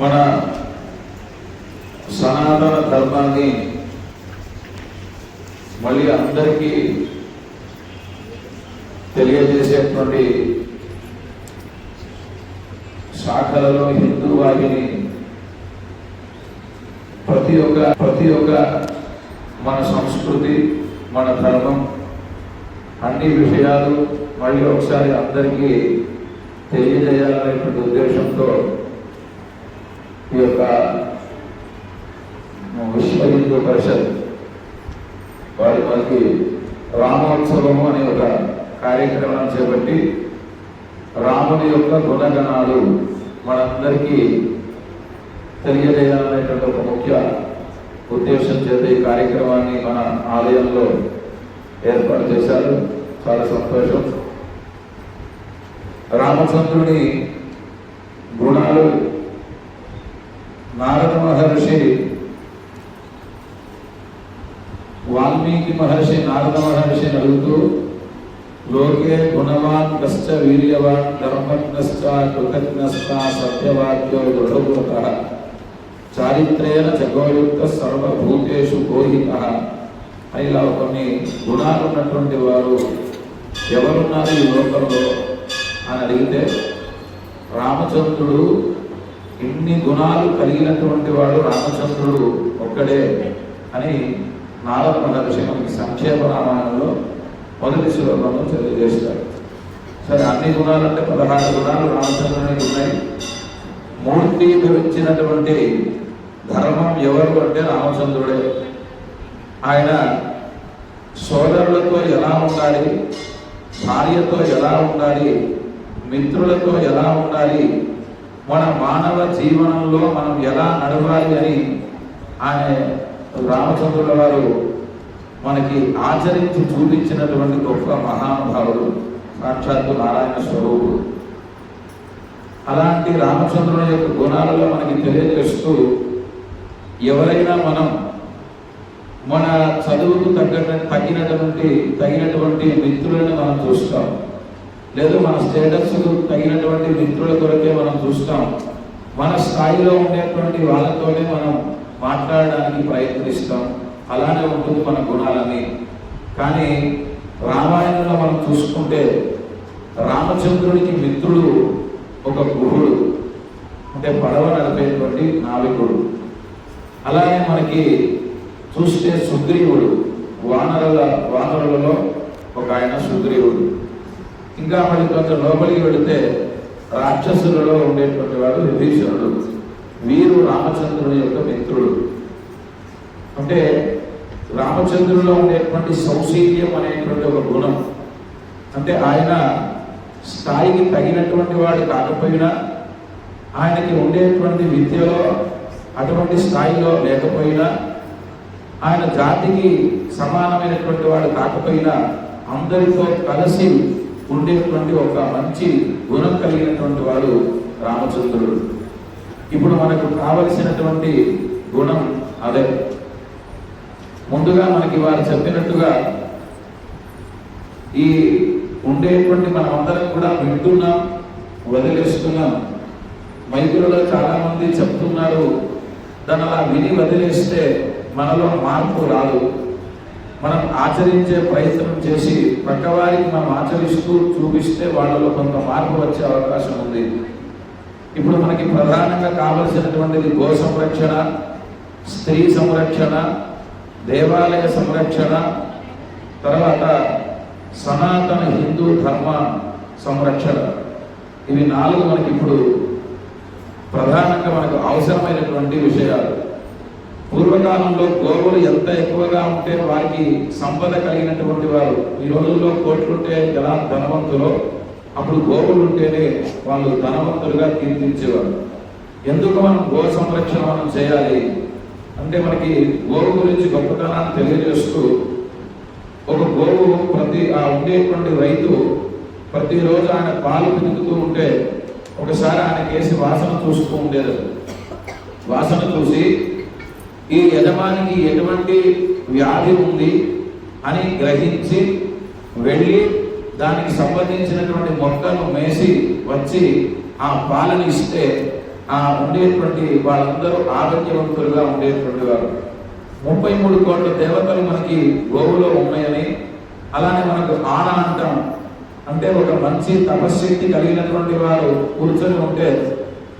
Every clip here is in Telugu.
మన సనాతన ధర్మాన్ని మళ్ళీ అందరికీ తెలియజేసేటువంటి శాఖలలో హిందూ వాహిని ప్రతి ఒక్క మన సంస్కృతి, మన ధర్మం, అన్ని విషయాలు మళ్ళీ ఒకసారి అందరికీ తెలియజేయాలనేటువంటి ఉద్దేశంతో ఈ యొక్క విశ్వ హిందూ పరిషత్ వారి మనకి రామోత్సవము అనే ఒక కార్యక్రమాన్ని చేపట్టి రాముని యొక్క గుణగణాలు మనందరికీ తెలియజేయాలనేటువంటి ఒక ముఖ్య ఉద్దేశం చేత ఈ కార్యక్రమాన్ని మన ఆలయంలో ఏర్పాటు చేశారు. చాలా సంతోషం. రామచంద్రుని గుణాలు నారద మహర్షి వాల్మీకి మహర్షి నారద మహర్షిని అడుగుతూ లోకే గుణవాన్ కశ్చ వీర్యవాన్ ధర్మజ్ఞశ్చ కృతజ్ఞశ్చ సత్యవాక్యో దృఢభూతః చారిత్రేణ జగోయుక్త సర్వభూతేషు గోహితః ఇలా కొన్ని గుణాలు ఉన్నటువంటి వారు ఎవరున్నారు ఈ లోకంలో అని అడిగితే రామచంద్రుడు ఇన్ని గుణాలు కలిగినటువంటి వాడు రామచంద్రుడు ఒక్కడే అని నారద మహర్షి మనకి సంక్షేప రామాయణంలో మొదటి శ్లోకంలో తెలియజేస్తారు. సరే, అన్ని గుణాలంటే 16 గుణాలు రామచంద్రునికి ఉన్నాయి. మూర్తీభవించినటువంటి ధర్మం ఎవరు అంటే రామచంద్రుడే. ఆయన సోదరులతో ఎలా ఉండాలి, భార్యతో ఎలా ఉండాలి, మిత్రులతో ఎలా ఉండాలి, మన మానవ జీవనంలో మనం ఎలా నడవాలి అని ఆయన రామచంద్రుల వారు మనకి ఆచరించి చూపించినటువంటి గొప్ప మహానుభావుడు, సాక్షాత్తు నారాయణ స్వరూపుడు. అలాంటి రామచంద్రుని యొక్క గుణాలలో మనకి తెలియజేస్తూ ఎవరైనా మనం మన చదువుకు తగినటువంటి మిత్రులను మనం చూస్తాం, లేదు మన స్టేటస్కు తగినటువంటి మిత్రుల కొరకే మనం చూస్తాం, మన స్థాయిలో ఉండేటువంటి వాళ్ళతోనే మనం మాట్లాడడానికి ప్రయత్నిస్తాం. అలానే ఉంటుంది మన గుణాలని. కానీ రామాయణంలో మనం చూసుకుంటే రామచంద్రుడికి మిత్రుడు ఒక గుహుడు, అంటే పడవ నడిపేటువంటి నావికుడు. అలానే మనకి చూస్తే సుగ్రీవుడు, వానరులలో ఒక ఆయన సుగ్రీవుడు. ఇంకా మరి కొంచెం లోపలికి వెళితే రాక్షసులలో ఉండేటువంటి వాడు విభీషణుడు. వీరు రామచంద్రుని యొక్క మిత్రుడు. అంటే రామచంద్రులో ఉండేటువంటి సౌశీల్యం అనేటువంటి ఒక గుణం, అంటే ఆయన స్థాయికి తగినటువంటి వాడు కాకపోయినా, ఆయనకి ఉండేటువంటి విద్యలో అటువంటి స్థాయిలో లేకపోయినా, ఆయన జాతికి సమానమైనటువంటి వాడు కాకపోయినా అందరితో కలిసి ఉండేటువంటి ఒక మంచి గుణం కలిగినటువంటి వాడు రామచంద్రుడు. ఇప్పుడు మనకు కావలసినటువంటి గుణం అదే. ముందుగా మనకి వారు చెప్పినట్టుగా ఈ ఉండేటువంటి మనమందరం కూడా వింటున్నాం, వదిలేస్తున్నాం. మైకులలో చాలా మంది చెప్తున్నారు, దాన్ని అలా విని వదిలేస్తే మనలో మార్పు రాదు. మనం ఆచరించే ప్రయత్నం చేసి పక్కవారికి మనం ఆచరిస్తూ చూపిస్తే వాళ్ళలో కొంత మార్పు వచ్చే అవకాశం ఉంది. ఇప్పుడు మనకి ప్రధానంగా కావలసినటువంటిది గో సంరక్షణ, స్త్రీ సంరక్షణ, దేవాలయ సంరక్షణ, తర్వాత సనాతన హిందూ ధర్మ సంరక్షణ. ఇవి 4 మనకి ఇప్పుడు ప్రధానంగా మనకు అవసరమైనటువంటి విషయాలు. పూర్వకాలంలో గోవులు ఎంత ఎక్కువగా ఉంటే వారికి సంపద కలిగినటువంటి వారు. ఈ రోజుల్లో కోట్లుంటే ఎలా ధనవంతులో, అప్పుడు గోవులు ఉంటేనే వాళ్ళు ధనవంతులుగా కీర్తించేవారు. ఎందుకు మనం గో సంరక్షణ మనం చేయాలి అంటే, మనకి గోవు గురించి గొప్పతనాన్ని తెలియజేస్తూ, ఒక గోవు ఉండేటువంటి రైతు ప్రతిరోజు ఆయన పాలు పితుకుతూ ఉంటే ఒకసారి ఆయన కేసి వాసన చూస్తూ ఉండేది. వాసన చూసి ఈ యజమానికి ఎటువంటి వ్యాధి ఉంది అని గ్రహించి వెళ్ళి దానికి సంబంధించినటువంటి మొక్కను మేసి వచ్చి ఆ పాలను ఇస్తే ఆ ఉండేటువంటి వాళ్ళందరూ ఆరోగ్యవంతులుగా ఉండేటువంటి వారు. 33 కోట్ల దేవతలు మనకి గోవులో ఉన్నాయని, అలానే మనకు ఆన అంటాం, అంటే ఒక మంచి తపశ్శక్తి కలిగినటువంటి వారు కూర్చొని ఉంటే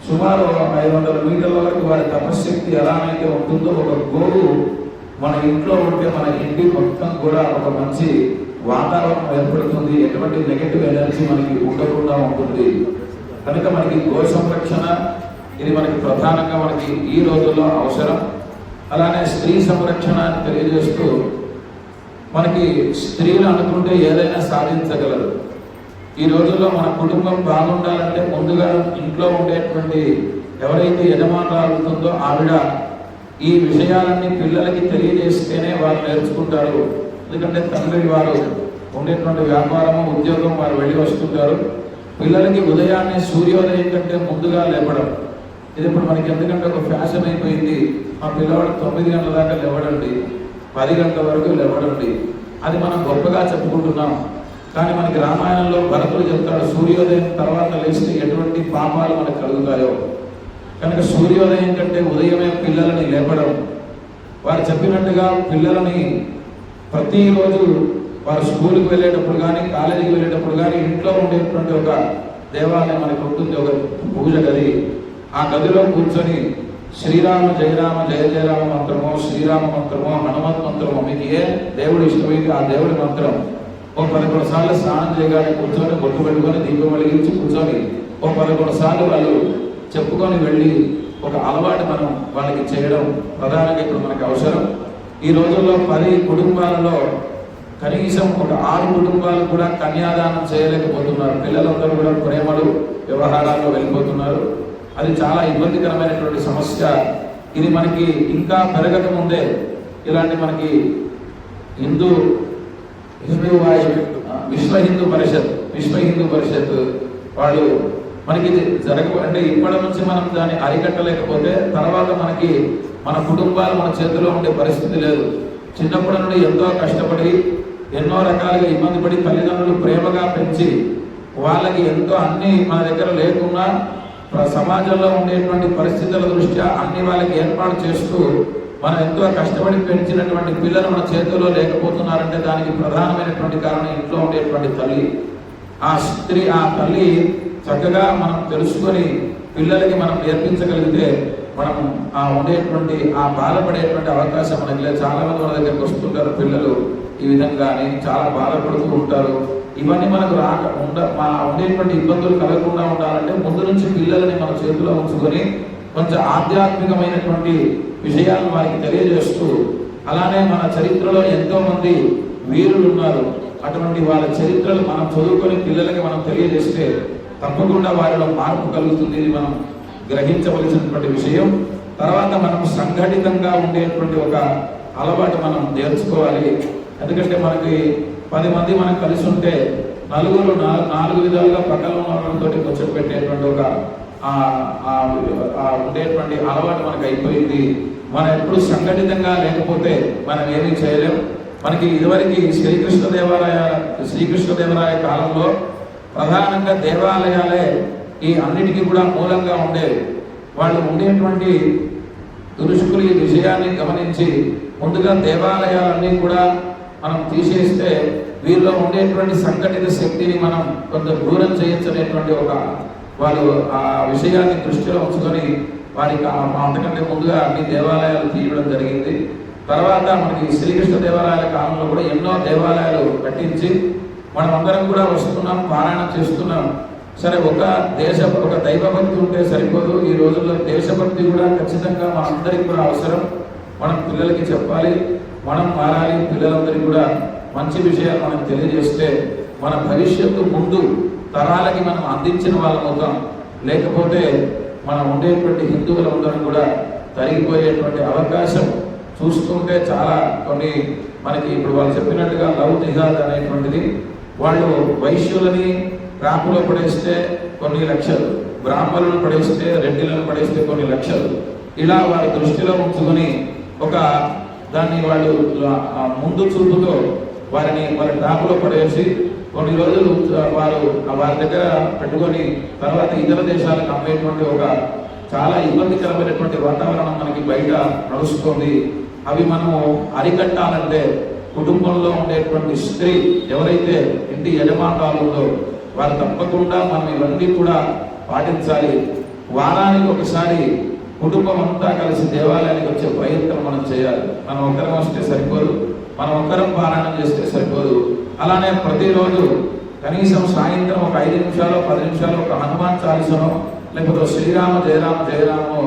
సుమారు 500 మీటర్ల వరకు వారి తపశ్శక్తి ఎలానైతే ఉంటుందో, ఒక గోవు మన ఇంట్లో ఉంటే మన ఇంటి మొత్తం కూడా ఒక మంచి వాతావరణం ఏర్పడుతుంది, ఎటువంటి నెగటివ్ ఎనర్జీ మనకి ఉండకుండా ఉంటుంది. కనుక మనకి గో సంరక్షణ ఇది మనకి ప్రధానంగా మనకి ఈ రోజుల్లో అవసరం. అలానే స్త్రీ సంరక్షణ అని తెలియజేస్తూ, మనకి స్త్రీలు అనుకుంటే ఏదైనా సాధించగలరు. ఈ రోజుల్లో మన కుటుంబం బాగుండాలంటే ముందుగా ఇంట్లో ఉండేటువంటి ఎవరైతే యజమానురాలు ఉంటుందో ఆవిడ ఈ విషయాలన్నీ పిల్లలకి తెలియజేస్తేనే వారు నేర్చుకుంటారు. ఎందుకంటే తండ్రి వారు ఉండేటువంటి వ్యాపారము ఉద్యోగం వారు వెళ్ళి వస్తుంటారు. పిల్లలకి ఉదయాన్నే సూర్యోదయం కంటే ముందుగా లేపడం, ఇది ఇప్పుడు మనకి ఎందుకంటే ఒక ఫ్యాషన్ అయిపోయింది. మా పిల్లవాడు 9 గంటల దాకా లేవడండి, 10 గంటల వరకు లేవడండి, అది మనం గొప్పగా చెప్పుకుంటున్నాం. కానీ మనకి రామాయణంలో భరతుడు చెప్తాడు, సూర్యోదయం తర్వాత లేస్తే ఎటువంటి పాపాలు మనకు కలుగుతాయో. కనుక సూర్యోదయం కంటే ఉదయమే పిల్లలని లేపడం, వారు చెప్పినట్టుగా పిల్లలని ప్రతిరోజు వారు స్కూల్కి వెళ్ళేటప్పుడు కానీ కాలేజీకి వెళ్ళేటప్పుడు కానీ ఇంట్లో ఉండేటువంటి ఒక దేవాలయం మనకు ఉంటుంది, ఒక పూజ గది. ఆ గదిలో కూర్చొని శ్రీరామ జయరామ జయ జయరామ మంత్రమో, శ్రీరామ మంత్రమో, హనుమత్ మంత్రమో, మీకు ఏ దేవుడు ఇష్టమైతే ఆ దేవుడి మంత్రం ఓ 11 సార్లు స్నానం చేయగానే కూర్చొని బొట్టు పెట్టుకొని దీపం వెలిగించి కూర్చొని ఓ 11 సార్లు వాళ్ళు చెప్పుకొని వెళ్ళి ఒక అలవాటు మనం వాళ్ళకి చేయడం ప్రధానంగా ఇప్పుడు మనకు అవసరం. ఈ రోజుల్లో 10 కుటుంబాలలో కనీసం ఒక 6 కుటుంబాలు కూడా కన్యాదానం చేయలేకపోతున్నారు. పిల్లలందరూ కూడా ప్రేమలు వ్యవహారాల్లో వెళ్ళిపోతున్నారు. అది చాలా ఇబ్బందికరమైనటువంటి సమస్య. ఇది మనకి ఇంకా పెరగక ముందే ఇలాంటి మనకి విశ్వ హిందూ పరిషత్ వాళ్ళు మనకి ఇది అంటే ఇప్పటి నుంచి మనం దాన్ని అరికట్టలేకపోతే తర్వాత మనకి మన కుటుంబాలు మన చేతిలో ఉండే పరిస్థితి లేదు. చిన్నప్పటి నుండి ఎంతో కష్టపడి ఎన్నో రకాలుగా ఇబ్బంది పడి తల్లిదండ్రులు ప్రేమగా పెంచి వాళ్ళకి ఎంతో అన్ని మన దగ్గర లేకున్నా సమాజంలో ఉండేటువంటి పరిస్థితుల దృష్ట్యా అన్ని వాళ్ళకి ఏర్పాటు చేస్తూ మనం ఎంతో కష్టపడి పెంచినటువంటి పిల్లలు మన చేతుల్లో లేకపోతున్నారంటే దానికి ప్రధానమైనటువంటి కారణం ఇంట్లో ఉండేటువంటి తల్లి. ఆ తల్లి చక్కగా మనం తెలుసుకొని పిల్లలకి మనం నేర్పించగలిగితే మనం ఆ ఉండేటువంటి ఆ బాధపడేటువంటి అవకాశం మనకి లేదు. చాలా మంది మన దగ్గరికి వస్తుంటారు పిల్లలు ఈ విధంగానే చాలా బాధపడుతూ ఉంటారు. ఇవన్నీ మనకు ఉండేటువంటి ఇబ్బందులు కలగకుండా ఉండాలంటే ముందు నుంచి పిల్లలని మన చేతిలో ఉంచుకొని కొంచెం ఆధ్యాత్మికమైనటువంటి విషయాలను వారికి తెలియజేస్తూ, అలానే మన చరిత్రలో ఎంతో మంది వీరులు ఉన్నారు, అటువంటి వాళ్ళ చరిత్రలు మనం చదువుకొని పిల్లలకి మనం తెలియజేస్తే తప్పకుండా వారిలో మార్పు కలుగుతుంది. ఇది మనం గ్రహించవలసినటువంటి విషయం. తర్వాత మనం సంఘటితంగా ఉండేటువంటి ఒక అలవాటు మనం నేర్చుకోవాలి. ఎందుకంటే మనకి 10 మంది మనం కలిసి ఉంటే నలుగురు 4 విధాలుగా పక్కన ఉన్న వాళ్ళతో కొంచెం పెట్టేటువంటి ఒక ఉండేటువంటి అలవాటు మనకు అయిపోయింది. మనం ఎప్పుడు సంఘటితంగా లేకపోతే మనం ఏమీ చేయలేం. మనకి ఇదివరకు శ్రీకృష్ణదేవరాయ కాలంలో ప్రధానంగా దేవాలయాలే ఈ అన్నిటికీ కూడా మూలంగా ఉండేవి. వాళ్ళు ఉండేటువంటి ఋషుకులు ఈ విషయాన్ని గమనించి ముందుగా దేవాలయాలన్నీ కూడా మనం తీసేస్తే వీరిలో ఉండేటువంటి సంఘటిత శక్తిని మనం కొంత దూరం చేయొచ్చనేటువంటి ఒక వాళ్ళు ఆ విషయాన్ని దృష్టిలో ఉంచుకొని వారికి అంతకంటే ముందుగా అన్ని దేవాలయాలు తీయడం జరిగింది. తర్వాత మనకి శ్రీకృష్ణ దేవాలయాల కాలంలో కూడా ఎన్నో దేవాలయాలు కట్టించి మనం అందరం కూడా వస్తున్నాం, పారాయణం చేస్తున్నాం. సరే, ఒక దైవభక్తి ఉంటే సరిపోదు. ఈ రోజుల్లో దేశభక్తి కూడా ఖచ్చితంగా మనందరికీ కూడా అవసరం. మనం పిల్లలకి చెప్పాలి, మనం మారాలి. పిల్లలందరికీ కూడా మంచి విషయాలు మనం తెలియజేస్తే మన భవిష్యత్తు ముందు తరాలకి మనం అందించిన వాళ్ళం అవుతాం. లేకపోతే మనం ఉండేటువంటి హిందువులందరం కూడా తరిగిపోయేటువంటి అవకాశం చూస్తుంటే చాలా కొన్ని మనకి ఇప్పుడు వాళ్ళు చెప్పినట్టుగా లవ్ జిహాద్ అనేటువంటిది, వాళ్ళు వైశ్యులని రాపులో పడేస్తే కొన్ని లక్షలు, బ్రాహ్మణులను పడేస్తే, రెడ్డిలను పడేస్తే కొన్ని లక్షలు, ఇలా వారి దృష్టిలో ఉంచుకొని ఒక దాన్ని వాళ్ళు ముందు చూపుతో వారి రాపులో పడేసి కొన్ని రోజులు వారి దగ్గర పెట్టుకొని తర్వాత ఇతర దేశాలకు అమ్మేటువంటి ఒక చాలా ఇబ్బందికరమైనటువంటి వాతావరణం మనకి బయట నడుస్తుంది. అవి మనము అరికట్టాలంటే కుటుంబంలో ఉండేటువంటి స్త్రీ ఎవరైతే ఇంటి యజమానురాలు ఉందో వారు తప్పకుండా మనం ఇవన్నీ కూడా పాటించాలి. వారానికి ఒకసారి కుటుంబం అంతా కలిసి దేవాలయానికి వచ్చే ప్రయత్నం మనం చేయాలి. మనం ఒక్కరం వస్తే సరిపోదు, మనం ఒక్కరం పారాయణం చేస్తే సరిపోదు. అలానే ప్రతిరోజు కనీసం సాయంత్రం ఒక 5 నిమిషాలు 10 నిమిషాలు ఒక హనుమాన్ చాలీసనో లేకపోతే శ్రీరామ జయరామ జయరామో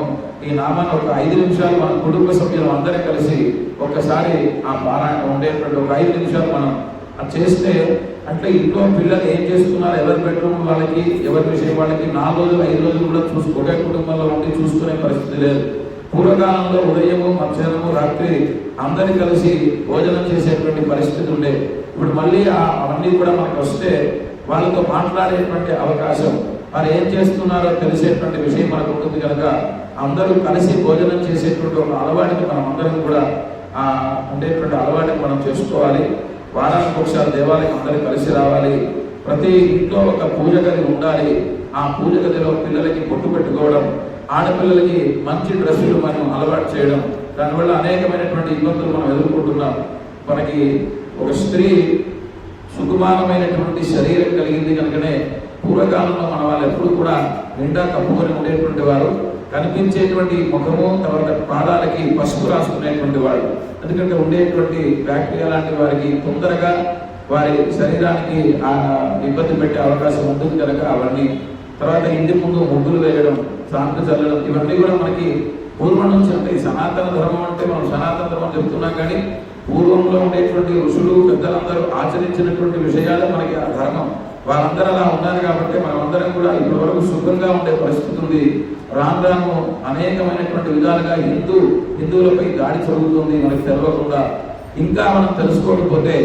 ఈ నామాన్ని ఒక 5 నిమిషాలు మన కుటుంబ సభ్యులు అందరం కలిసి ఒక్కసారి ఆ పారాయణ ఉండేటువంటి ఒక 5 నిమిషాలు మనం అది చేస్తే అంటే ఇంట్లో పిల్లలు ఏం చేస్తున్నారు, ఎవరి బెడ్రూమ్ వాళ్ళకి ఎవరి విషయం వాళ్ళకి 4 రోజులు 5 రోజులు కూడా ఒకే కుటుంబంలో ఉండి చూసుకునే పరిస్థితి లేదు. పూర్వకాలంలో ఉదయము మధ్యాహ్నము రాత్రి అందరి కలిసి భోజనం చేసేటువంటి పరిస్థితి ఉండే. ఇప్పుడు మళ్ళీ అవన్నీ కూడా మనకు వస్తే వాళ్ళతో మాట్లాడేటువంటి అవకాశం, వారు ఏం చేస్తున్నారో తెలిసేటువంటి విషయం మనకు ఉంటుంది కనుక అందరూ కలిసి భోజనం చేసేటువంటి ఒక అలవాటుని మనం అందరం కూడా ఉండేటువంటి అలవాటుని మనం చేసుకోవాలి. వారానికి ఒకసారి దేవాలయం అందరూ కలిసి రావాలి. ప్రతి ఇంట్లో ఒక పూజ గది ఉండాలి. ఆ పూజ గదిలో పిల్లలకి పొట్టు పెట్టుకోవడం, ఆడపిల్లలకి మంచి డ్రెస్సులు మనం అలవాటు చేయడం, దానివల్ల అనేకమైనటువంటి ఇబ్బందులు మనం ఎదుర్కొంటున్నాం. మనకి ఒక స్త్రీ సుకుమారమైనటువంటి శరీరం కలిగింది కనుకనే పూర్వకాలంలో మన వాళ్ళు ఎప్పుడు కూడా నిండా కప్పుకొని ఉండేటువంటి వారు, కనిపించేటువంటి ముఖము తర్వాత పాదాలకి పసుపు రాసుకునేటువంటి వాడు. ఎందుకంటే ఉండేటువంటి బ్యాక్టీరియా లాంటి వారికి తొందరగా వారి శరీరానికి ఇబ్బంది పెట్టే అవకాశం ఉంటుంది కనుక అవన్నీ. తర్వాత ఇంటి ముందు ముగ్గులు వేయడం, శాంతి చల్లడం, ఇవన్నీ కూడా మనకి పూర్వం నుంచి అంటే సనాతన ధర్మం అంటే మనం సనాతన ధర్మం చెప్తున్నాం కానీ పూర్వంలో ఉండేటువంటి ఋషులు పెద్దలందరూ ఆచరించినటువంటి విషయాలు మనకి ఆ ధర్మం. వాళ్ళందరూ అలా ఉన్నారు కాబట్టి మనమందరం కూడా ఇప్పటి వరకు సుఖంగా ఉండే పరిస్థితి ఉంది. రాను రాను అనేకమైనటువంటి విధాలుగా హిందువులపై దాడి జరుగుతుంది మనకి తెలియకుండా. ఇంకా మనం తెలుసుకోకపోతే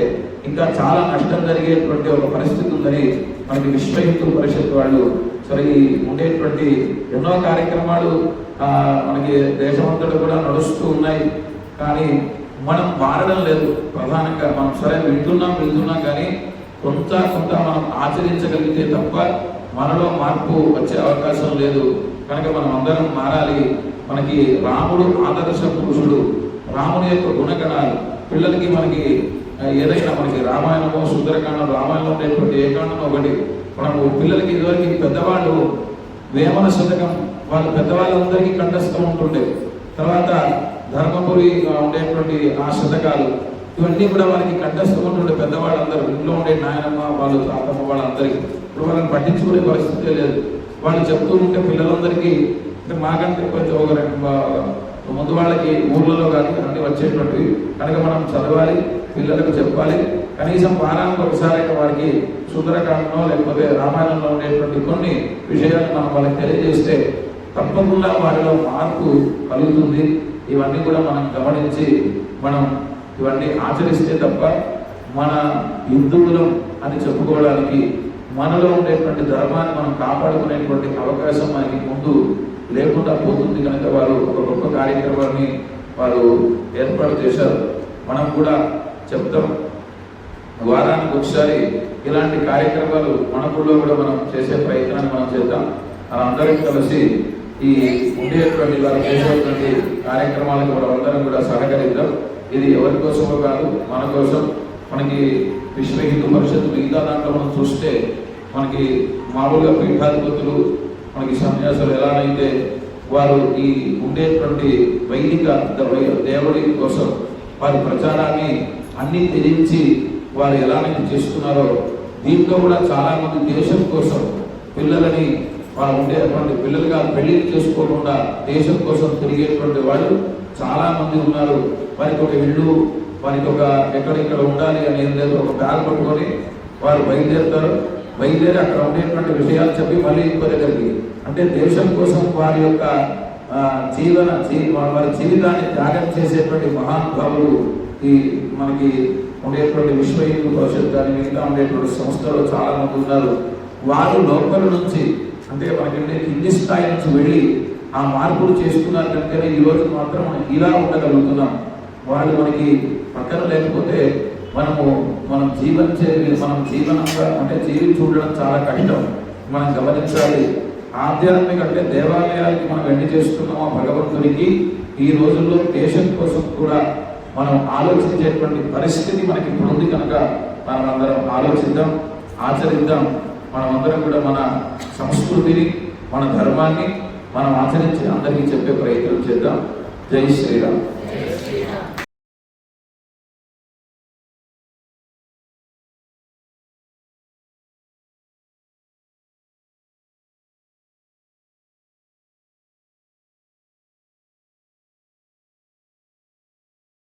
ఇంకా చాలా నష్టం జరిగేటువంటి ఒక పరిస్థితి ఉందని మనకి విశ్వ హిందూ పరిషత్ వాళ్ళు సరే ఈ ఉండేటువంటి ఎన్నో కార్యక్రమాలు మనకి దేశమంతటా కూడా నడుస్తూ ఉన్నాయి. కానీ మనం మారడం లేదు. ప్రధానంగా మనం సరే వెళ్తున్నాం కానీ కొంత మనం ఆచరించగలిగితే తప్ప మనలో మార్పు వచ్చే అవకాశం లేదు. కనుక మనం అందరం మారాలి. మనకి రాముడు ఆదర్శ పురుషుడు, రాముని యొక్క గుణగణాలు పిల్లలకి మనకి ఏదైనా మనకి రామాయణమో సుందరకాండం, రామాయణంలో ఉండేటువంటి ఏకాండం ఒకటి మనము పిల్లలకి ఇదివరకు పెద్దవాళ్ళు వేమన శతకం వాళ్ళు పెద్దవాళ్ళందరికీ కంఠస్థం ఉంటుండే. తర్వాత ధర్మపురి ఉండేటువంటి ఆ శతకాలు ఇవన్నీ కూడా వాళ్ళకి కంఠస్థం ఉంటుండే పెద్దవాళ్ళందరూ. ఇంట్లో ఉండే నాయనమ్మ వాళ్ళు తాతమ్మ వాళ్ళందరికీ ఇప్పుడు వాళ్ళని పట్టించుకునే పరిస్థితే లేదు. వాళ్ళు చెప్తూ ఉంటే పిల్లలందరికీ అంటే మాకంటే కొంచెం ఒక ముందు వాళ్ళకి ఊర్లలో కానీ అన్నీ వచ్చేటువంటివి కనుక మనం చదవాలి, పిల్లలకు చెప్పాలి. కనీసం వారానికి ఒకసారి వారికి సుందరకాండలో లేకపోతే రామాయణంలో ఉండేటువంటి కొన్ని విషయాలు మనం వాళ్ళకి తెలియజేస్తే తప్పకుండా వారిలో మార్పు కలుగుతుంది. ఇవన్నీ కూడా మనం గమనించి మనం ఇవన్నీ ఆచరిస్తే తప్ప మన హిందువులం అని చెప్పుకోవడానికి మనలో ఉండేటువంటి ధర్మాన్ని మనం కాపాడుకునేటువంటి అవకాశం మనకి ముందు లేకుండా పోతుంది. కనుక వారు ఒక గొప్ప కార్యక్రమాన్ని వారు ఏర్పాటు చేశారు. మనం కూడా చెప్తాం వారానికి ఒకసారి ఇలాంటి కార్యక్రమాలు మన ఊళ్ళో కూడా మనం చేసే ప్రయత్నాన్ని మనం చేద్దాం. అందరం కలిసి ఈ ఉండేటువంటి వారు చేసేటువంటి కార్యక్రమాలకు కూడా అందరం కూడా సహకరిద్దాం. ఇది ఎవరి కోసమో కాదు, మన కోసం. మనకి విశ్వ హిందూ పరిషత్ మిగతా దాంట్లో మనం చూస్తే మనకి మామూలుగా పీఠాధిపతులు మనకి సన్యాసులు ఎలానైతే వారు ఈ ఉండేటువంటి వైదిక దేవుడి కోసం వారి ప్రచారాన్ని అన్ని తెలియించి వారు ఎలానైతే చేస్తున్నారో దీంట్లో కూడా చాలామంది దేశం కోసం పిల్లలని వాళ్ళు ఉండేటువంటి పిల్లలుగా పెళ్లి చేసుకోకుండా దేశం కోసం తిరిగేటువంటి వాళ్ళు చాలామంది ఉన్నారు. వారికి ఒక ఇల్లు, వారికి ఒక ఎక్కడెక్కడ ఉండాలి అనేది లేదు. ఒక బ్యాగ్ పట్టుకొని వారు బయలుదేరి అక్కడ ఉండేటువంటి విషయాలు చెప్పి మళ్ళీ ఇంకో దగ్గరికి అంటే దేశం కోసం వారి యొక్క వారి జీవితాన్ని త్యాగం చేసేటువంటి మహానుభావులు ఈ మనకి ఉండేటువంటి విశ్వ హిందూ పరిషత్ కానీ మిగతా ఉండేటువంటి సంస్థలు చాలా మంది ఉన్నారు. వారు లోపల నుంచి అంటే మనకి కింది స్థాయి నుంచి వెళ్ళి ఆ మార్పులు చేస్తున్నారు కనుకనే ఈరోజు మాత్రం మనం ఇలా ఉండగలుగుతున్నాం. వాళ్ళు మనకి పక్కన లేకపోతే మనం జీవనంగా అంటే జీవించి ఉండడం చాలా కష్టం. మనం గమనించాలి. ఆధ్యాత్మిక అంటే దేవాలయాలకి మనం ఎన్ని చేస్తున్నామో భగవంతునికి ఈ రోజుల్లో దేశం కోసం కూడా మనం ఆలోచించేటువంటి పరిస్థితి మనకి ఇప్పుడు ఉంది కనుక మనం అందరం ఆలోచిద్దాం, ఆచరిద్దాం. మనమందరం కూడా మన సంస్కృతిని, మన ధర్మాన్ని మనం ఆచరించి అందరికీ చెప్పే ప్రయత్నం చేద్దాం. జై శ్రీరామ్.